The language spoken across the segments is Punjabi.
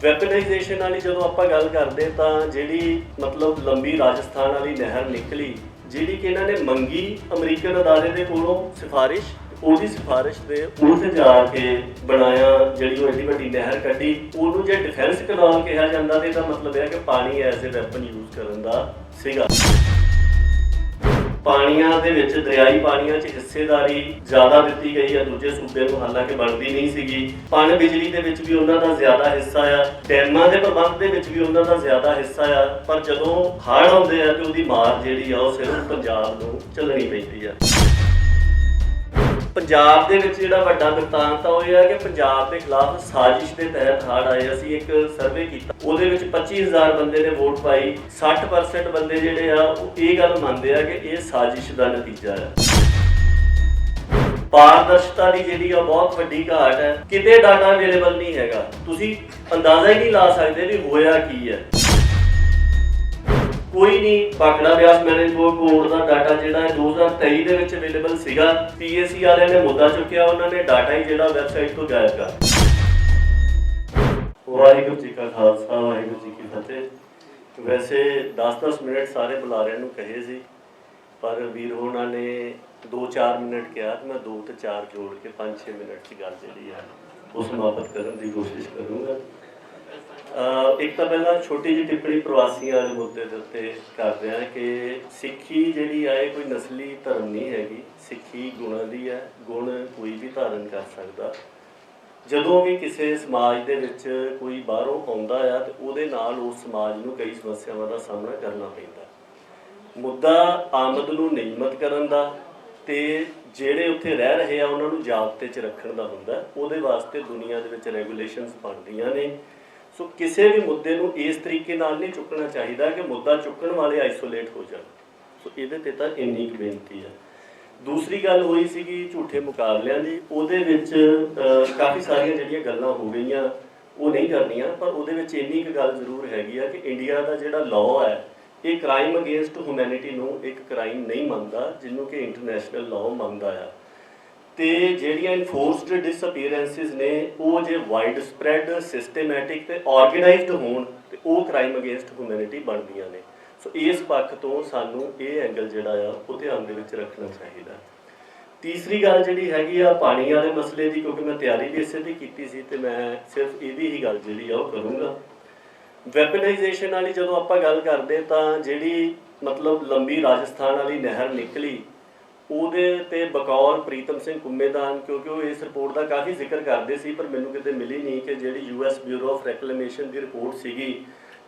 ਵੈਪਨਾਈਜੇਸ਼ਨ ਵਾਲੀ ਜਦੋਂ ਆਪਾਂ ਗੱਲ ਕਰਦੇ ਤਾਂ ਜਿਹੜੀ ਮਤਲਬ ਲੰਬੀ ਰਾਜਸਥਾਨ ਵਾਲੀ ਨਹਿਰ ਨਿਕਲੀ, ਜਿਹੜੀ ਕਿ ਇਹਨਾਂ ਨੇ ਮੰਗੀ ਅਮਰੀਕਨ ਅਦਾਰੇ ਦੇ ਕੋਲੋਂ ਸਿਫਾਰਿਸ਼, ਉਹਦੀ ਸਿਫਾਰਿਸ਼ ਦੇ ਉਲਟ ਜਾ ਕੇ ਬਣਾਇਆ ਜਿਹੜੀ ਉਹ ਐਡੀ ਵੱਡੀ ਨਹਿਰ ਕੱਢੀ। ਉਹਨੂੰ ਜੇ ਡਿਫੈਂਸ ਕਨਾਲ ਕਿਹਾ ਜਾਂਦਾ ਤੇ ਇਹਦਾ ਮਤਲਬ ਹੈ ਕਿ ਪਾਣੀ ਐਜ਼ ਏ ਵੈਪਨ ਯੂਜ਼ ਕਰਨ ਦਾ ਸੀਗਾ। ਪਾਣੀਆਂ ਦੇ ਵਿੱਚ ਦਰਿਆਈ ਪਾਣੀਆਂ 'ਚ ਹਿੱਸੇਦਾਰੀ ਜ਼ਿਆਦਾ ਦਿੱਤੀ ਗਈ ਹੈ ਦੂਜੇ ਸੂਬੇ ਨੂੰ, ਹਾਲਾਂਕਿ ਬਣਦੀ ਨਹੀਂ ਸੀਗੀ। ਪਣ ਬਿਜਲੀ ਦੇ ਵਿੱਚ ਵੀ ਉਹਨਾਂ ਦਾ ਜ਼ਿਆਦਾ ਹਿੱਸਾ ਆ, ਡੈਮਾਂ ਦੇ ਪ੍ਰਬੰਧ ਦੇ ਵਿੱਚ ਵੀ ਉਹਨਾਂ ਦਾ ਜ਼ਿਆਦਾ ਹਿੱਸਾ ਆ। ਪਰ ਜਦੋਂ ਹੜ੍ਹ ਆਉਂਦੇ ਆ ਤੇ ਉਹਦੀ ਮਾਰ ਜਿਹੜੀ ਆ ਉਹ ਸਿਰਫ ਪੰਜਾਬ ਨੂੰ ਝੱਲਣੀ ਪੈਂਦੀ ਆ। ਪੰਜਾਬ ਦੇ ਵਿੱਚ ਜਿਹੜਾ ਵੱਡਾ ਬਿਰਤਾਂਤ ਆ ਉਹ ਇਹ ਹੈ ਕਿ ਪੰਜਾਬ ਦੇ ਖਿਲਾਫ ਸਾਜ਼ਿਸ਼ ਦੇ ਤਹਿਤ ਹੜ੍ਹ ਆਏ। ਅਸੀਂ ਇੱਕ ਸਰਵੇ ਕੀਤਾ, ਉਹਦੇ ਵਿੱਚ 25,000 ਬੰਦੇ ਨੇ ਵੋਟ ਪਾਈ। 60% ਬੰਦੇ ਜਿਹੜੇ ਆ ਉਹ ਇਹ ਗੱਲ ਮੰਨਦੇ ਆ ਕਿ ਇਹ ਸਾਜ਼ਿਸ਼ ਦਾ ਨਤੀਜਾ ਆ। ਪਾਰਦਰਸ਼ਤਾ ਦੀ ਜਿਹੜੀ ਆ ਬਹੁਤ ਵੱਡੀ ਘਾਟ ਹੈ। ਕਿਤੇ ਡਾਟਾ ਅਵੇਲੇਬਲ ਨਹੀਂ ਹੈਗਾ, ਤੁਸੀਂ ਅੰਦਾਜ਼ਾ ਹੀ ਨਹੀਂ ਲਾ ਸਕਦੇ ਵੀ ਹੋਇਆ ਕੀ ਹੈ। ਕੋਈ ਨਹੀਂ। ਭਾਖੜਾ ਬਿਆਸ ਮੈਨੇਜਮੈਂਟ ਬੋਰਡ ਦਾ ਡਾਟਾ ਜਿਹੜਾ ਹੈ 2023 ਦੇ ਵਿੱਚ ਅਵੇਲੇਬਲ ਸੀਗਾ। PAC ਵਾਲਿਆਂ ਨੇ ਮੁੱਦਾ ਚੁੱਕਿਆ, ਉਹਨਾਂ ਨੇ ਡਾਟਾ ਹੀ ਜਿਹੜਾ ਵੈਬਸਾਈਟ ਤੋਂ ਗਾਇਬ ਕਰ। ਵਾਹਿਗੁਰੂ ਜੀ ਕਾ ਖਾਲਸਾ, ਵਾਹਿਗੁਰੂ ਜੀ ਕੀ ਫਤਿਹ। ਵੈਸੇ 10-10 ਮਿੰਟ ਸਾਰੇ ਬੁਲਾਰਿਆਂ ਨੂੰ ਕਹੇ ਸੀ, ਪਰ ਵੀਰ ਹੋਣਾ ਨੇ 2-4 ਮਿੰਟ ਕਿਹਾ ਤੇ ਮੈਂ 2 ਤੇ 4 ਜੋੜ ਕੇ 5-6 ਮਿੰਟ ਦੀ ਗੱਲ ਜਿਹੜੀ ਹੈ ਉਹ ਸਮਾਪਤ ਕਰਨ ਦੀ ਕੋਸ਼ਿਸ਼ ਕਰੂੰਗਾ। ਇੱਕ ਤਾਂ ਪਹਿਲਾਂ ਛੋਟੀ ਜਿਹੀ ਟਿੱਪਣੀ ਪ੍ਰਵਾਸੀਆਂ ਵਾਲੇ ਮੁੱਦੇ ਦੇ ਉੱਤੇ ਕਰਦੇ ਹਾਂ ਕਿ ਸਿੱਖੀ ਜਿਹੜੀ ਆ ਇਹ ਕੋਈ ਨਸਲੀ ਧਰਮ ਨਹੀਂ ਹੈਗੀ। ਸਿੱਖੀ ਗੁਣਾਂ ਦੀ ਹੈ, ਗੁਣ ਕੋਈ ਵੀ ਧਾਰਨ ਕਰ ਸਕਦਾ। ਜਦੋਂ ਵੀ ਕਿਸੇ ਸਮਾਜ ਦੇ ਵਿੱਚ ਕੋਈ ਬਾਹਰੋਂ ਆਉਂਦਾ ਆ ਤੇ ਉਹਦੇ ਨਾਲ ਉਸ ਸਮਾਜ ਨੂੰ ਕਈ ਸਮੱਸਿਆਵਾਂ ਦਾ ਸਾਹਮਣਾ ਕਰਨਾ ਪੈਂਦਾ। ਮੁੱਦਾ ਆਮਦ ਨੂੰ ਨਿਯਮਤ ਕਰਨ ਦਾ ਤੇ ਜਿਹੜੇ ਉੱਥੇ ਰਹਿ ਰਹੇ ਆ ਉਹਨਾਂ ਨੂੰ ਜ਼ਾਬਤੇ 'ਚ ਰੱਖਣ ਦਾ ਹੁੰਦਾ। ਉਹਦੇ ਵਾਸਤੇ ਦੁਨੀਆ ਦੇ ਵਿੱਚ ਰੈਗੂਲੇਸ਼ਨਸ ਬਣਦੀਆਂ ਨੇ। ਸੋ ਕਿਸੇ ਵੀ ਮੁੱਦੇ ਨੂੰ ਇਸ ਤਰੀਕੇ ਨਾਲ ਨਹੀਂ ਚੁੱਕਣਾ ਚਾਹੀਦਾ ਕਿ ਮੁੱਦਾ ਚੁੱਕਣ ਵਾਲੇ ਆਈਸੋਲੇਟ ਹੋ ਜਾਣ। ਸੋ ਇਹਦੇ ਤੇ ਤਾਂ ਇੰਨੀ ਕੁ ਬੇਨਤੀ ਹੈ। ਦੂਸਰੀ ਗੱਲ ਹੋਈ ਸੀਗੀ ਝੂਠੇ ਮੁਕਾਬਲਿਆਂ ਦੀ, ਉਹਦੇ ਵਿੱਚ ਕਾਫੀ ਸਾਰੀਆਂ ਜਿਹੜੀਆਂ ਗੱਲਾਂ ਹੋ ਗਈਆਂ ਉਹ ਨਹੀਂ ਕਰਨੀਆਂ, ਪਰ ਉਹਦੇ ਵਿੱਚ ਇੰਨੀ ਕੁ ਗੱਲ ਜ਼ਰੂਰ ਹੈਗੀ ਆ ਕਿ ਇੰਡੀਆ ਦਾ ਜਿਹੜਾ ਲਾਅ ਹੈ ਇਹ ਕ੍ਰਾਈਮ ਅਗੇਂਸਟ ਹਿਊਮੈਨਿਟੀ ਨੂੰ ਇੱਕ ਕ੍ਰਾਈਮ ਨਹੀਂ ਮੰਨਦਾ, ਜਿਹਨੂੰ ਕਿ ਇੰਟਰਨੈਸ਼ਨਲ ਲਾਅ ਮੰਨਦਾ ਆ। ਤੇ ਜਿਹੜੀਆਂ ਇਨਫੋਰਸਡ ਡਿਸਅਪੀਅਰੈਂਸਿਸ ਨੇ ਉਹ ਜੇ ਵਾਈਡ ਸਪਰੈਡ, ਸਿਸਟੇਮੈਟਿਕ ਤੇ ਆਰਗੇਨਾਈਜ਼ਡ ਹੋਣ ਤੇ ਉਹ ਕ੍ਰਾਈਮ ਅਗੇਂਸਟ ਹਿਊਮੈਨਿਟੀ ਬਣਦੀਆਂ ਨੇ। ਸੋ ਇਸ ਪੱਖ ਤੋਂ ਸਾਨੂੰ ਇਹ ਐਂਗਲ ਜਿਹੜਾ ਆ ਉਹ ਧਿਆਨ ਦੇ ਵਿੱਚ ਰੱਖਣਾ ਚਾਹੀਦਾ। ਤੀਸਰੀ ਗੱਲ ਜਿਹੜੀ ਹੈਗੀ ਆ ਪਾਣੀ ਵਾਲੇ ਮਸਲੇ ਦੀ, ਕਿਉਂਕਿ ਮੈਂ ਤਿਆਰੀ ਵੀ ਇਸੇ ਦੀ ਕੀਤੀ ਸੀ ਤੇ ਮੈਂ ਸਿਰਫ ਇਹਦੀ ਹੀ ਗੱਲ ਜਿਹੜੀ ਆ ਉਹ ਕਰੂੰਗਾ। ਵੈਪਨਾਈਜੇਸ਼ਨ ਵਾਲੀ ਜਦੋਂ ਆਪਾਂ ਗੱਲ ਕਰਦੇ ਤਾਂ ਜਿਹੜੀ ਮਤਲਬ ਲੰਬੀ ਰਾਜਸਥਾਨ ਵਾਲੀ ਨਹਿਰ ਨਿਕਲੀ, ਉਹਦੇ ਤੇ ਬਕੌਰ ਪ੍ਰੀਤਮ ਸਿੰਘ ਕੁੰਮੇਦਾਨ, ਕਿਉਂਕਿ ਉਹ ਇਸ ਰਿਪੋਰਟ ਦਾ ਕਾਫੀ ਜ਼ਿਕਰ ਕਰਦੇ ਸੀ ਪਰ ਮੈਨੂੰ ਕਿਤੇ ਮਿਲੀ ਨਹੀਂ ਕਿ ਜਿਹੜੀ US bureau of ਰੈਕਲੇਮੇਸ਼ਨ the report ਸੀਗੀ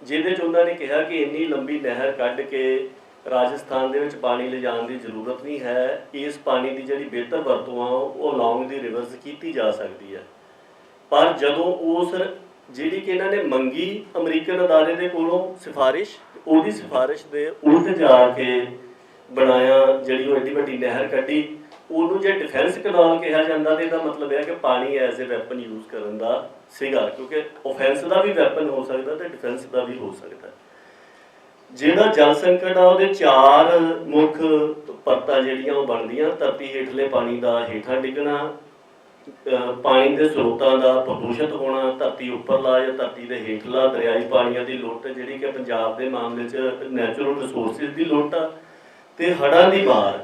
ਜਿਹਦੇ 'ਚ ਉਹਨਾਂ ਨੇ ਕਿਹਾ ਕਿ ਇੰਨੀ ਲੰਬੀ ਨਹਿਰ ਕੱਢ ਕੇ ਰਾਜਸਥਾਨ ਦੇ ਵਿੱਚ ਪਾਣੀ ਲਿਜਾਣ ਦੀ ਜ਼ਰੂਰਤ ਨਹੀਂ ਹੈ। ਇਸ ਪਾਣੀ ਦੀ ਜਿਹੜੀ ਬਿਹਤਰ ਵਰਤੋਂ ਆ ਉਹ ਅਲੋਂਗ ਦੀ ਰਿਵਰਸ ਕੀਤੀ ਜਾ ਸਕਦੀ ਹੈ। ਪਰ ਜਦੋਂ ਉਸ ਜਿਹੜੀ ਕਿ ਇਹਨਾਂ ਨੇ ਮੰਗੀ ਅਮਰੀਕਨ ਅਦਾਰੇ ਦੇ ਕੋਲੋਂ ਸਿਫਾਰਿਸ਼, ਉਹਦੀ ਸਿਫਾਰਿਸ਼ ਦੇ ਉਲਟ ਜਾ ਕੇ ਬਣਾਇਆ ਜਿਹੜੀ ਉਹ ਐਡੀ ਵੱਡੀ ਨਹਿਰ ਕੱਢੀ, ਉਹਨੂੰ ਜੇ ਡਿਫੈਂਸ ਕਨਾਲ ਕਿਹਾ ਜਾਂਦਾ ਤੇ ਇਹਦਾ ਮਤਲਬ ਹੈ ਕਿ ਪਾਣੀ ਐਜ਼ ਏ ਵੈਪਨ ਯੂਜ਼ ਕਰਨ ਦਾ ਸੀਗਾ, ਕਿਉਂਕਿ ਓਫੈਂਸ ਦਾ ਵੀ ਵੈਪਨ ਹੋ ਸਕਦਾ ਤੇ ਡਿਫੈਂਸ ਦਾ ਵੀ ਹੋ ਸਕਦਾ। ਜਿਹੜਾ ਜਲ ਸੰਕਟ ਆ ਉਹਦੇ 4 ਮੁੱਖ ਪਰਤਾਂ ਜਿਹੜੀਆਂ ਉਹ ਬਣਦੀਆਂ। ਧਰਤੀ ਹੇਠਲੇ ਪਾਣੀ ਦਾ ਹੇਠਾਂ ਡਿੱਗਣਾ, ਪਾਣੀ ਦੇ ਸਰੋਤਾਂ ਦਾ ਪ੍ਰਦੂਸ਼ਿਤ ਹੋਣਾ, ਧਰਤੀ ਉੱਪਰਲਾ ਜਾਂ ਧਰਤੀ ਦੇ ਹੇਠਲਾ ਦਰਿਆਈ ਪਾਣੀਆਂ ਦੀ ਲੁੱਟ ਜਿਹੜੀ ਕਿ ਪੰਜਾਬ ਦੇ ਮਾਮਲੇ 'ਚ ਨੈਚੁਰਲ ਰਿਸੋਰਸਿਸ ਦੀ ਲੁੱਟ ਆ, ਤੇ ਹੜ੍ਹਾਂ ਦੀ ਮਾਰ।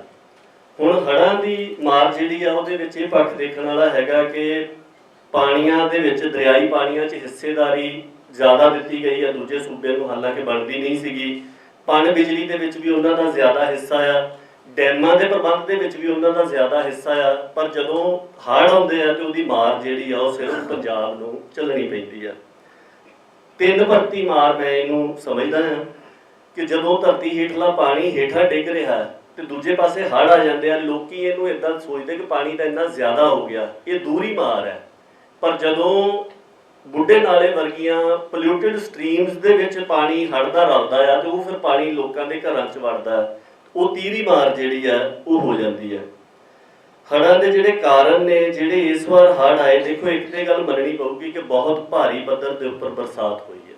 ਹੁਣ ਹੜ੍ਹਾਂ ਦੀ ਮਾਰ ਜਿਹੜੀ ਆ ਉਹਦੇ ਵਿੱਚ ਇਹ ਪੱਖ ਦੇਖਣ ਵਾਲਾ ਹੈਗਾ ਕਿ ਪਾਣੀਆਂ ਦੇ ਵਿੱਚ ਦਰਿਆਈ ਪਾਣੀਆਂ 'ਚ ਹਿੱਸੇਦਾਰੀ ਜ਼ਿਆਦਾ ਦਿੱਤੀ ਗਈ ਆ ਦੂਜੇ ਸੂਬੇ ਨੂੰ, ਹਾਲਾਂਕਿ ਬਣਦੀ ਨਹੀਂ ਸੀਗੀ। ਪਣ ਬਿਜਲੀ ਦੇ ਵਿੱਚ ਵੀ ਉਹਨਾਂ ਦਾ ਜ਼ਿਆਦਾ ਹਿੱਸਾ ਆ, ਡੈਮਾਂ ਦੇ ਪ੍ਰਬੰਧ ਦੇ ਵਿੱਚ ਵੀ ਉਹਨਾਂ ਦਾ ਜ਼ਿਆਦਾ ਹਿੱਸਾ ਆ। ਪਰ ਜਦੋਂ ਹੜ੍ਹ ਆਉਂਦੇ ਆ ਤੇ ਉਹਦੀ ਮਾਰ ਜਿਹੜੀ ਆ ਉਹ ਸਿਰਫ ਪੰਜਾਬ ਨੂੰ ਝੱਲਣੀ ਪੈਂਦੀ ਆ। 3 ਪਰਤੀ ਮਾਰ ਮੈਂ ਇਹਨੂੰ ਸਮਝਦਾ ਹਾਂ ਕਿ ਜਦੋਂ ਧਰਤੀ ਹੇਠਲਾ ਪਾਣੀ ਹੇਠਾਂ ਡਿੱਗ ਰਿਹਾ ਤੇ ਦੂਜੇ ਪਾਸੇ ਹੜ੍ਹ ਆ ਜਾਂਦੇ ਆ, ਲੋਕੀ ਇਹਨੂੰ ਇੱਦਾਂ ਸੋਚਦੇ ਕਿ ਪਾਣੀ ਤਾਂ ਇੰਨਾ ਜ਼ਿਆਦਾ ਹੋ ਗਿਆ, ਇਹ ਦੂਰੀ ਮਾਰ ਹੈ। ਪਰ ਜਦੋਂ ਬੁੱਢੇ ਨਾਲੇ ਵਰਗੀਆਂ ਪੋਲਿਊਟਿਡ ਸਟਰੀਮਸ ਦੇ ਵਿੱਚ ਪਾਣੀ ਹੜ੍ਹ ਦਾ ਰਲਦਾ ਆ ਤੇ ਉਹ ਫਿਰ ਪਾਣੀ ਲੋਕਾਂ ਦੇ ਘਰਾਂ 'ਚ ਵੜਦਾ, ਉਹ ਤੀਹਰੀ ਮਾਰ ਜਿਹੜੀ ਆ ਉਹ ਹੋ ਜਾਂਦੀ ਹੈ। ਹੜ੍ਹਾਂ ਦੇ ਜਿਹੜੇ ਕਾਰਨ ਨੇ, ਜਿਹੜੇ ਇਸ ਵਾਰ ਹੜ੍ਹ ਆਏ, ਦੇਖੋ ਇੱਕ ਤੇ ਗੱਲ ਮੰਨਣੀ ਪਊਗੀ ਕਿ ਬਹੁਤ ਭਾਰੀ ਪੱਧਰ ਦੇ ਉੱਪਰ ਬਰਸਾਤ ਹੋਈ ਹੈ।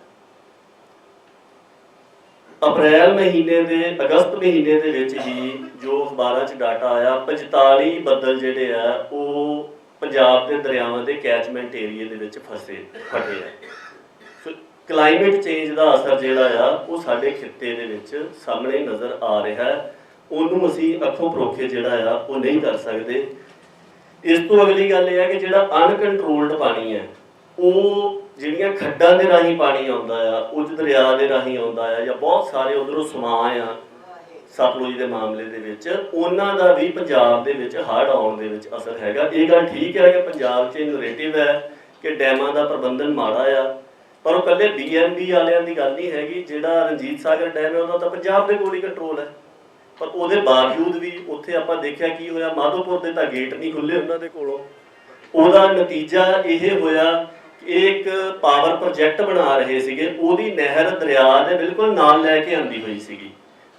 ਅਪ੍ਰੈਲ ਮਹੀਨੇ ਦੇ ਅਗਸਤ ਮਹੀਨੇ ਦੇ ਵਿੱਚ ਹੀ ਜੋ ਅਖਬਾਰਾਂ 'ਚ ਡਾਟਾ ਆਇਆ 45 ਬੱਦਲ ਜਿਹੜੇ ਆ ਉਹ ਪੰਜਾਬ ਦੇ ਦਰਿਆਵਾਂ ਦੇ ਕੈਚਮੈਂਟ ਏਰੀਏ ਦੇ ਵਿੱਚ ਫਟੇ ਆ। ਕਲਾਈਮੇਟ ਚੇਂਜ ਦਾ ਅਸਰ ਜਿਹੜਾ ਆ ਉਹ ਸਾਡੇ ਖਿੱਤੇ ਦੇ ਵਿੱਚ ਸਾਹਮਣੇ ਨਜ਼ਰ ਆ ਰਿਹਾ ਹੈ। ਉਹਨੂੰ ਅਸੀਂ ਅੱਖੋਂ ਪਰੋਖੇ ਜਿਹੜਾ ਆ ਉਹ ਨਹੀਂ ਕਰ ਸਕਦੇ। ਇਸ ਤੋਂ ਅਗਲੀ ਗੱਲ ਇਹ ਹੈ ਕਿ ਜਿਹੜਾ ਅਨਕੰਟਰੋਲਡ ਪਾਣੀ ਹੈ, ਉਹ ਜਿਹੜੀਆਂ ਖੱਡਾਂ ਦੇ ਰਾਹੀਂ ਪਾਣੀ ਆਉਂਦਾ ਆ, ਉੱਜ ਦਰਿਆ ਦੇ ਰਾਹੀਂ ਆਉਂਦਾ ਆ, ਜਾਂ ਬਹੁਤ ਸਾਰੇ ਉਧਰੋਂ ਸਮਾਂ ਆ ਸਤਲੁਜ ਦੇ ਮਾਮਲੇ ਦੇ ਵਿੱਚ, ਉਹਨਾਂ ਦਾ ਵੀ ਪੰਜਾਬ ਦੇ ਵਿੱਚ ਹੜ੍ਹ ਆਉਣ ਦੇ ਵਿੱਚ ਅਸਰ ਹੈਗਾ। ਇਹ ਗੱਲ ਠੀਕ ਹੈ ਕਿ ਪੰਜਾਬ 'ਚ ਨਰੇਟਿਵ ਹੈ ਕਿ ਡੈਮਾਂ ਦਾ ਪ੍ਰਬੰਧਨ ਮਾੜਾ ਆ, ਪਰ ਉਹ ਇਕੱਲੇ BMB ਵਾਲਿਆਂ ਦੀ ਗੱਲ ਨਹੀਂ ਹੈਗੀ। ਜਿਹੜਾ ਰਣਜੀਤ ਸਾਗਰ ਡੈਮ ਹੈ ਉਹਦਾ ਤਾਂ ਪੰਜਾਬ ਦੇ ਕੋਲ ਹੀ ਕੰਟਰੋਲ ਹੈ, ਪਰ ਉਹਦੇ ਬਾਵਜੂਦ ਵੀ ਉੱਥੇ ਆਪਾਂ ਦੇਖਿਆ ਕੀ ਹੋਇਆ, ਮਾਧੋਪੁਰ ਦੇ ਤਾਂ ਗੇਟ ਨਹੀਂ ਖੁੱਲੇ ਉਹਨਾਂ ਦੇ ਕੋਲੋਂ। ਉਹਦਾ ਨਤੀਜਾ ਇਹ ਹੋਇਆ ਕਿ ਇੱਕ ਪਾਵਰ ਪ੍ਰੋਜੈਕਟ ਬਣਾ ਰਹੇ ਸੀਗੇ, ਉਹਦੀ ਨਹਿਰ ਦਰਿਆ ਦੇ ਬਿਲਕੁਲ ਨਾਲ ਲੈ ਕੇ ਆਂਦੀ ਹੋਈ ਸੀਗੀ।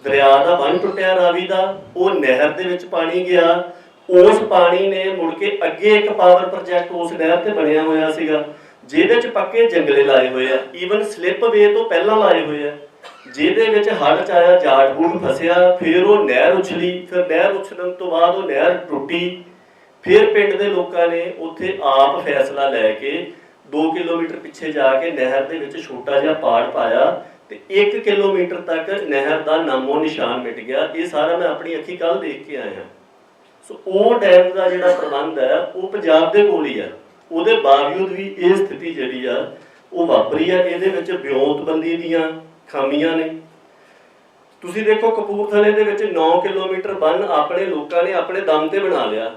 ਦਰਿਆ ਦਾ ਬੰਨ੍ਹ ਟੁੱਟਿਆ ਰਾਵੀ ਦਾ, ਉਹ ਨਹਿਰ ਦੇ ਵਿੱਚ ਪਾਣੀ ਗਿਆ, ਉਸ ਪਾਣੀ ਨੇ ਮੁੜ ਕੇ ਅੱਗੇ ਇੱਕ ਪਾਵਰ ਪ੍ਰੋਜੈਕਟ ਉਸ ਨਹਿਰ ਤੇ ਬਣਿਆ ਹੋਇਆ ਸੀਗਾ, ਜਿਹਦੇ 'ਚ ਪੱਕੇ ਜੰਗਲੇ ਲਾਏ ਹੋਏ ਆ, ਈਵਨ ਸਲਿੱਪ ਵੇ ਤੋਂ ਪਹਿਲਾਂ ਲਾਏ ਹੋਏ ਆ, ਜਿਹਦੇ ਵਿੱਚ ਹੜ੍ਹ 'ਚ ਆਇਆ, ਜਾਟ ਬੂਟ ਫਸਿਆ, ਫਿਰ ਉਹ ਨਹਿਰ ਉਛਲੀ, ਫਿਰ ਨਹਿਰ ਉਛਲਣ ਤੋਂ ਬਾਅਦ ਉਹ ਨਹਿਰ ਟੁੱਟੀ। ਫਿਰ ਪਿੰਡ ਦੇ ਲੋਕਾਂ ਨੇ ਉੱਥੇ ਆਪ ਫੈਸਲਾ ਲੈ ਕੇ 2 ਕਿਲੋਮੀਟਰ ਪਿੱਛੇ ਜਾ ਕੇ ਨਹਿਰ ਦੇ ਵਿੱਚ ਛੋਟਾ ਜਿਹਾ ਪਾੜ ਪਾਇਆ ਤੇ 1 ਕਿਲੋਮੀਟਰ ਤੱਕ ਨਹਿਰ ਦਾ ਨਾਮੋ ਨਿਸ਼ਾਨ ਮਿਟ ਗਿਆ। ਇਹ ਸਾਰਾ ਮੈਂ ਆਪਣੀ ਅੱਖੀਂ ਕੱਲ੍ਹ ਦੇਖ ਕੇ ਆਇਆ। ਸੋ ਉਹ ਡੈਮ ਦਾ ਜਿਹੜਾ ਪ੍ਰਬੰਧ ਹੈ ਉਹ ਪੰਜਾਬ ਦੇ ਕੋਲ ਹੀ ਆ, ਉਹਦੇ ਬਾਵਜੂਦ ਵੀ ਇਹ ਸਥਿਤੀ ਜਿਹੜੀ ਆ ਉਹ ਵਾਪਰੀ ਆ। ਇਹਦੇ ਵਿੱਚ ਵਿਉਂਤਬੰਦੀ ਦੀਆਂ ਖਾਮੀਆਂ ਨੇ। ਤੁਸੀਂ ਦੇਖੋ ਕਪੂਰਥਲੇ ਦੇ ਵਿੱਚ 9 ਕਿਲੋਮੀਟਰ ਬੰਨ ਆਪਣੇ ਲੋਕਾਂ ਨੇ ਆਪਣੇ ਦਮ ਤੇ ਬਣਾ ਲਿਆ,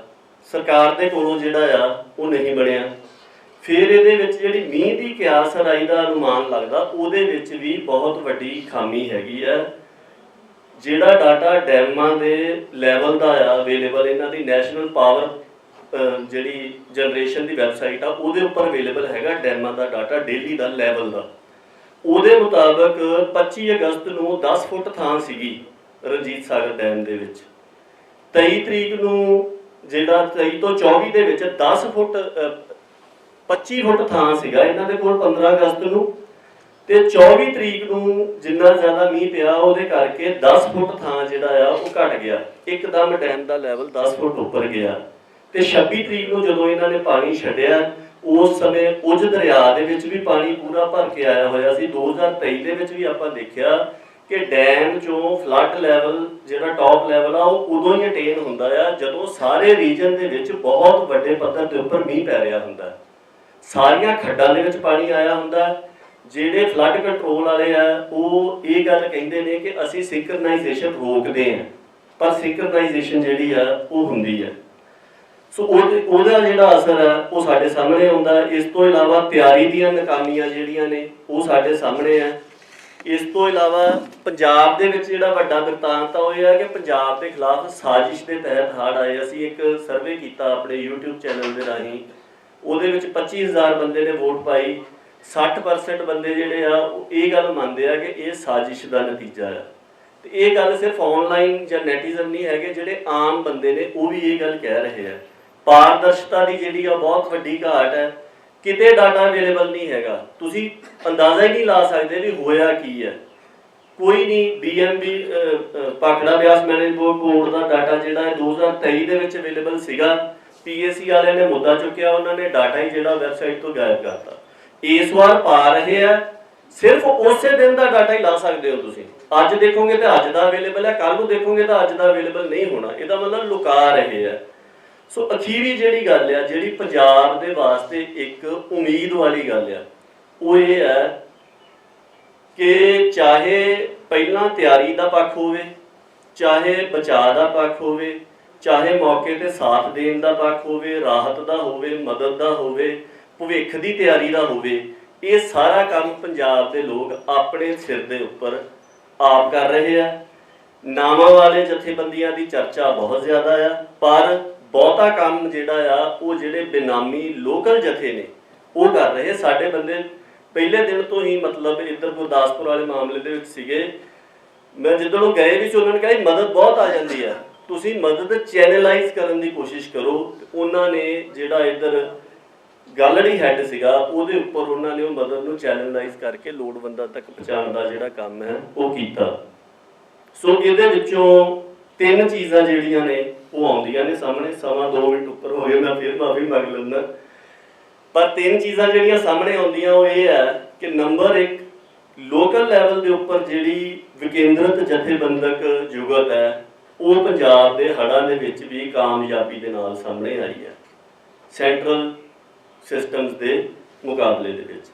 ਸਰਕਾਰ ਦੇ ਕੋਲੋਂ ਜਿਹੜਾ ਆ ਉਹ ਨਹੀਂ ਬਣਿਆ। ਫਿਰ ਇਹਦੇ ਵਿੱਚ ਜਿਹੜੀ ਮੀਂਹ ਦੀ ਕਿਆਸ ਰਾਈ ਦਾ ਅਨੁਮਾਨ ਲੱਗਦਾ, ਉਹਦੇ ਵਿੱਚ ਵੀ ਬਹੁਤ ਵੱਡੀ ਖਾਮੀ ਹੈਗੀ ਆ। ਜਿਹੜਾ ਡਾਟਾ ਡੈਮਾਂ ਦੇ ਲੈਵਲ ਦਾ ਆ ਅਵੇਲੇਬਲ, ਇਹਨਾਂ ਦੀ ਨੈਸ਼ਨਲ ਪਾਵਰ ਜਿਹੜੀ ਜਨਰੇਸ਼ਨ ਦੀ ਵੈਬਸਾਈਟ ਆ ਉਹਦੇ ਉੱਪਰ ਅਵੇਲੇਬਲ ਹੈਗਾ ਡੈਮਾਂ ਦਾ ਡਾਟਾ ਡੇਲੀ ਦਾ ਲੈਵਲ ਦਾ। ਉਹਦੇ ਮੁਤਾਬਕ 25 ਅਗਸਤ ਨੂੰ 10 ਫੁੱਟ ਥਾਂ ਸੀਗੀ ਰਣਜੀਤ ਸਾਗਰ ਡੈਮ ਦੇ ਵਿੱਚ। 23 ਤਰੀਕ ਨੂੰ ਜਿਹੜਾ 23 ਤੋਂ 24 ਦੇ ਵਿੱਚ 10 ਫੁੱਟ 25 ਫੁੱਟ ਥਾਂ ਸੀਗਾ ਇਹਨਾਂ ਦੇ ਕੋਲ 15 ਅਗਸਤ ਨੂੰ, ਤੇ 24 ਤਰੀਕ ਨੂੰ ਜਿੰਨਾ ਜ਼ਿਆਦਾ ਮੀਂਹ ਪਿਆ ਉਹਦੇ ਕਰਕੇ 10 ਫੁੱਟ ਥਾਂ ਜਿਹੜਾ ਆ ਉਹ ਘਟ ਗਿਆ, ਇੱਕਦਮ ਡੈਮ ਦਾ ਲੈਵਲ 10 ਫੁੱਟ ਉੱਪਰ ਗਿਆ। ਤੇ 26 ਤਰੀਕ ਨੂੰ ਜਦੋਂ ਇਹਨਾਂ ਨੇ ਪਾਣੀ ਛੱਡਿਆ, ਉਸ ਸਮੇਂ ਉੱਜ ਦਰਿਆ ਦੇ ਵਿੱਚ ਵੀ ਪਾਣੀ ਪੂਰਾ ਭਰ ਕੇ ਆਇਆ ਹੋਇਆ ਸੀ। 2023 ਦੇ ਵਿੱਚ ਵੀ ਆਪਾਂ ਦੇਖਿਆ ਕਿ ਡੈਮ ਚੋਂ ਫਲੱਡ ਲੈਵਲ ਜਿਹੜਾ ਟੌਪ ਲੈਵਲ ਆ ਉਹ ਉਦੋਂ ਹੀ ਅਟੇਨ ਹੁੰਦਾ ਆ ਜਦੋਂ ਸਾਰੇ ਰੀਜਨ ਦੇ ਵਿੱਚ ਬਹੁਤ ਵੱਡੇ ਪੱਧਰ ਦੇ ਉੱਪਰ ਮੀਂਹ ਪੈ ਰਿਹਾ ਹੁੰਦਾ, ਸਾਰੀਆਂ ਖੱਡਾਂ ਦੇ ਵਿੱਚ ਪਾਣੀ ਆਇਆ ਹੁੰਦਾ। ਜਿਹੜੇ ਫਲੱਡ ਕੰਟਰੋਲ ਵਾਲੇ ਆ ਉਹ ਇਹ ਗੱਲ ਕਹਿੰਦੇ ਨੇ ਕਿ ਅਸੀਂ ਸਿੰਕਰਨਾਈਜੇਸ਼ਨ ਰੋਕਦੇ ਹਾਂ, ਪਰ ਸਿੰਕਰਨਾਈਜੇਸ਼ਨ ਜਿਹੜੀ ਆ ਉਹ ਹੁੰਦੀ ਹੈ। ਸੋ ਉਹਦਾ ਜਿਹੜਾ ਅਸਰ ਹੈ ਉਹ ਸਾਡੇ ਸਾਹਮਣੇ ਆਉਂਦਾ। ਇਸ ਤੋਂ ਇਲਾਵਾ ਤਿਆਰੀ ਦੀਆਂ ਨਾਕਾਮੀਆਂ ਜਿਹੜੀਆਂ ਨੇ ਉਹ ਸਾਡੇ ਸਾਹਮਣੇ ਆ। ਇਸ ਤੋਂ ਇਲਾਵਾ ਪੰਜਾਬ ਦੇ ਵਿੱਚ ਜਿਹੜਾ ਵੱਡਾ ਬਿਰਤਾਂਤ ਆ ਉਹ ਇਹ ਹੈ ਕਿ ਪੰਜਾਬ ਦੇ ਖਿਲਾਫ ਸਾਜ਼ਿਸ਼ ਦੇ ਤਹਿਤ ਹੜ੍ਹ ਆਏ। ਅਸੀਂ ਇੱਕ ਸਰਵੇ ਕੀਤਾ ਆਪਣੇ YouTube ਚੈਨਲ ਦੇ ਰਾਹੀਂ, ਉਹਦੇ ਵਿੱਚ 25,000 ਬੰਦੇ ਨੇ ਵੋਟ ਪਾਈ। 60% ਬੰਦੇ ਜਿਹੜੇ ਆ ਉਹ ਇਹ ਗੱਲ ਮੰਨਦੇ ਆ ਕਿ ਇਹ ਸਾਜ਼ਿਸ਼ ਦਾ ਨਤੀਜਾ ਆ। ਤੇ ਇਹ ਗੱਲ ਸਿਰਫ ਆਨਲਾਈਨ ਜਾਂ ਨੈਟੀਜ਼ਨ ਨਹੀਂ ਹੈਗੇ, ਜਿਹੜੇ ਆਮ ਬੰਦੇ ਨੇ ਉਹ ਵੀ ਇਹ ਗੱਲ ਕਹਿ ਰਹੇ ਆ। ਪਾਰਦਰਸ਼ਤਾ ਦੀ ਜਿਹੜੀ ਆ ਬਹੁਤ ਵੱਡੀ ਘਾਟ ਹੈ, ਕਿਤੇ ਡਾਟਾ ਅਵੇਲੇਬਲ ਨਹੀਂ ਹੈਗਾ, ਤੁਸੀਂ ਅੰਦਾਜ਼ਾ ਹੀ ਨਹੀਂ ਲਾ ਸਕਦੇ ਵੀ ਹੋਇਆ ਕੀ ਹੈ। ਕੋਈ ਨਹੀਂ BMB Bhakra Beas management board ਦਾ ਡਾਟਾ ਜਿਹੜਾ ਹੈ 2023 ਦੇ ਵਿੱਚ ਅਵੇਲੇਬਲ ਸੀਗਾ, PAC ਵਾਲਿਆਂ ਨੇ ਮੁੱਦਾ ਚੁੱਕਿਆ, ਉਹਨਾਂ ਨੇ ਡਾਟਾ ਹੀ ਜਿਹੜਾ ਵੈਬਸਾਈਟ ਤੋਂ ਗਾਇਬ ਕਰਤਾ। ਇਸ ਵਾਰ ਪਾ ਰਹੇ ਆ, ਸਿਰਫ ਉਸੇ ਦਿਨ ਦਾ ਡਾਟਾ ਹੀ ਲਾ ਸਕਦੇ ਹੋ ਤੁਸੀਂ। ਅੱਜ ਦੇਖੋਗੇ ਤਾਂ ਅੱਜ ਦਾ ਅਵੇਲੇਬਲ ਹੈ, ਕੱਲ ਨੂੰ ਦੇਖੋਗੇ ਤਾਂ ਅੱਜ ਦਾ ਅਵੇਲੇਬਲ ਨਹੀਂ ਹੋਣਾ। ਇਹਦਾ ਮਤਲਬ ਲੁਕਾ ਰਹੇ ਆ। ਸੋ ਅਖੀਰੀ ਜਿਹੜੀ ਗੱਲ ਆ, ਜਿਹੜੀ ਪੰਜਾਬ ਦੇ ਵਾਸਤੇ ਇੱਕ ਉਮੀਦ ਵਾਲੀ ਗੱਲ ਆ, ਉਹ ਇਹ ਹੈ ਕਿ ਚਾਹੇ ਪਹਿਲਾਂ ਤਿਆਰੀ ਦਾ ਪੱਖ ਹੋਵੇ, ਚਾਹੇ ਬਚਾਅ ਦਾ ਪੱਖ ਹੋਵੇ, ਚਾਹੇ ਮੌਕੇ ਤੇ ਸਾਥ ਦੇਣ ਦਾ ਪੱਖ ਹੋਵੇ, ਰਾਹਤ ਦਾ ਹੋਵੇ, ਮਦਦ ਦਾ ਹੋਵੇ, ਭਵਿੱਖ ਦੀ ਤਿਆਰੀ ਦਾ ਹੋਵੇ, ਇਹ ਸਾਰਾ ਕੰਮ ਪੰਜਾਬ ਦੇ ਲੋਕ ਆਪਣੇ ਸਿਰ ਦੇ ਉੱਪਰ ਆਪ ਕਰ ਰਹੇ ਆ। ਨਾਵਾਂ ਵਾਲੇ ਜਥੇਬੰਦੀਆਂ ਦੀ ਚਰਚਾ ਬਹੁਤ ਜ਼ਿਆਦਾ ਆ, ਪਰ ਬਹੁਤਾ ਕੰਮ ਜਿਹੜਾ ਆ ਉਹ ਜਿਹੜੇ ਬੇਨਾਮੀ ਲੋਕਲ ਜਥੇ ਨੇ ਉਹ ਕਰ ਰਹੇ। ਸਾਡੇ ਬੰਦੇ ਪਹਿਲੇ ਦਿਨ ਤੋਂ ਹੀ ਮਤਲਬ ਇੱਧਰ ਗੁਰਦਾਸਪੁਰ ਵਾਲੇ ਮਾਮਲੇ ਦੇ ਵਿੱਚ ਸੀਗੇ। ਮੈਂ ਜਿੱਦਣੋਂ ਗਏ ਵੀ ਸੀ ਉਹਨਾਂ ਨੇ ਕਿਹਾ ਮਦਦ ਬਹੁਤ ਆ ਜਾਂਦੀ ਆ, ਤੁਸੀਂ ਮਦਦ ਚੈਨਲਾਈਜ਼ ਕਰਨ ਦੀ ਕੋਸ਼ਿਸ਼ ਕਰੋ। ਉਹਨਾਂ ਨੇ ਜਿਹੜਾ ਇੱਧਰ ਗੈਲਰੀ ਹੈੱਡ ਸੀਗਾ ਉਹਦੇ ਉੱਪਰ ਉਹਨਾਂ ਨੇ ਉਹ ਮਦਦ ਨੂੰ ਚੈਨਲਾਈਜ਼ ਕਰਕੇ ਲੋੜਵੰਦਾਂ ਤੱਕ ਪਹੁੰਚਾਉਣ ਦਾ ਜਿਹੜਾ ਕੰਮ ਹੈ ਉਹ ਕੀਤਾ। ਸੋ ਇਹਦੇ ਵਿੱਚੋਂ 3 ਚੀਜ਼ਾਂ ਜਿਹੜੀਆਂ ਨੇ ਉਹ ਆਉਂਦੀਆਂ ਨੇ ਸਾਹਮਣੇ। ਸਮਾਂ 2 ਮਿੰਟ ਉੱਪਰ ਹੋ ਗਿਆ, ਮੈਂ ਫਿਰ ਮਾਫੀ ਮੰਗ ਲੈਂਦਾ, ਪਰ 3 ਚੀਜ਼ਾਂ ਜਿਹੜੀਆਂ ਸਾਹਮਣੇ ਆਉਂਦੀਆਂ ਉਹ ਇਹ ਹੈ ਕਿ ਨੰਬਰ 1 ਲੋਕਲ ਲੈਵਲ ਦੇ ਉੱਪਰ ਜਿਹੜੀ ਵਿਕੇਂਦਰਿਤ ਜਥੇਬੰਦਕ ਜੁਗਤ ਹੈ ਉਹ ਪੰਜਾਬ ਦੇ ਹੜ੍ਹਾਂ ਦੇ ਵਿੱਚ ਵੀ ਕਾਮਯਾਬੀ ਦੇ ਨਾਲ ਸਾਹਮਣੇ ਆਈ ਹੈ ਸੈਂਟਰਲ ਸਿਸਟਮਸ ਦੇ ਮੁਕਾਬਲੇ ਦੇ ਵਿੱਚ।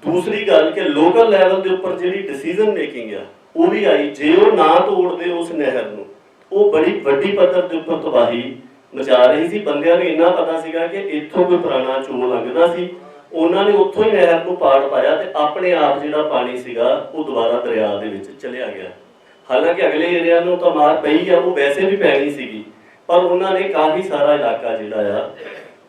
ਦੂਸਰੀ ਗੱਲ ਕਿ ਲੋਕਲ ਲੈਵਲ ਦੇ ਉੱਪਰ ਜਿਹੜੀ ਡਿਸੀਜਨ ਮੇਕਿੰਗ ਆ ਉਹ ਵੀ ਆਈ। ਜੇ ਉਹ ਨਾ ਤੋੜਦੇ ਉਸ ਨਹਿਰ ਨੂੰ, ਉਹ ਬੜੀ ਵੱਡੀ ਪੱਧਰ ਦੇ ਉੱਪਰ ਤਬਾਹੀ ਮਚਾ ਰਹੀ ਸੀ। ਬੰਦਿਆਂ ਨੂੰ ਇੰਨਾ ਪਤਾ ਸੀਗਾ ਕਿ ਇੱਥੋਂ ਕੋਈ ਪੁਰਾਣਾ ਚੋਅ ਲੰਘਦਾ ਸੀ, ਉਹਨਾਂ ਨੇ ਉੱਥੋਂ ਹੀ ਨਹਿਰ ਨੂੰ ਪਾੜ ਪਾਇਆ ਤੇ ਆਪਣੇ ਆਪ ਜਿਹੜਾ ਪਾਣੀ ਸੀਗਾ ਉਹ ਦੁਬਾਰਾ ਦਰਿਆ ਦੇ ਵਿੱਚ ਚਲਿਆ ਗਿਆ। ਹਾਲਾਂਕਿ ਅਗਲੇ ਏਰੀਆ ਨੂੰ ਤਾਂ ਮਾਰ ਪਈ ਆ, ਉਹ ਵੈਸੇ ਵੀ ਪੈਣੀ ਸੀਗੀ, ਪਰ ਉਹਨਾਂ ਨੇ ਕਾਫੀ ਸਾਰਾ ਇਲਾਕਾ ਜਿਹੜਾ ਆ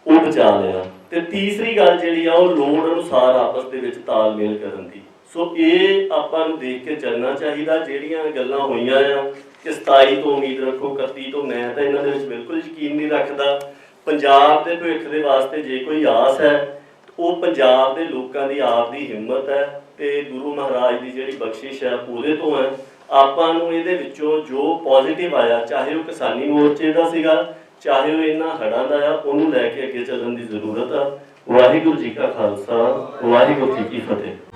ਉਹ ਬਚਾ ਲਿਆ। ਤੇ ਤੀਸਰੀ ਗੱਲ ਜਿਹੜੀ ਆ ਉਹ ਲੋੜ ਅਨੁਸਾਰ ਆਪਸ ਦੇ ਵਿੱਚ ਤਾਲਮੇਲ ਕਰਨ ਦੀ। ਸੋ ਇਹ ਆਪਾਂ ਨੂੰ ਦੇਖ ਕੇ ਚੱਲਣਾ ਚਾਹੀਦਾ। ਜਿਹੜੀਆਂ ਗੱਲਾਂ ਹੋਈਆਂ ਆ ਕਿ 27 ਤੋਂ ਉਮੀਦ ਰੱਖੋ 31 ਤੋਂ, ਮੈਂ ਤਾਂ ਇਹਨਾਂ ਦੇ ਵਿੱਚ ਬਿਲਕੁਲ ਯਕੀਨ ਨਹੀਂ ਰੱਖਦਾ। ਪੰਜਾਬ ਦੇ ਭਵਿੱਖ ਦੇ ਵਾਸਤੇ ਜੇ ਕੋਈ ਆਸ ਹੈ ਉਹ ਪੰਜਾਬ ਦੇ ਲੋਕਾਂ ਦੀ ਆਪ ਦੀ ਹਿੰਮਤ ਹੈ ਤੇ ਗੁਰੂ ਮਹਾਰਾਜ ਦੀ ਜਿਹੜੀ ਬਖਸ਼ਿਸ਼ ਹੈ ਉਹਦੇ ਤੋਂ ਹੈ। ਆਪਾਂ ਨੂੰ ਇਹਦੇ ਵਿੱਚੋਂ ਜੋ ਪੋਜ਼ਿਟਿਵ ਆਇਆ, ਚਾਹੇ ਉਹ ਕਿਸਾਨੀ ਮੋਰਚੇ ਦਾ ਸੀਗਾ, ਚਾਹੇ ਉਹ ਇਹਨਾਂ ਹੜ੍ਹਾਂ ਦਾ ਆ, ਉਹਨੂੰ ਲੈ ਕੇ ਅੱਗੇ ਚੱਲਣ ਦੀ ਜ਼ਰੂਰਤ ਆ। ਵਾਹਿਗੁਰੂ ਜੀ ਕਾ ਖਾਲਸਾ, ਵਾਹਿਗੁਰੂ ਜੀ ਕੀ ਫਤਿਹ।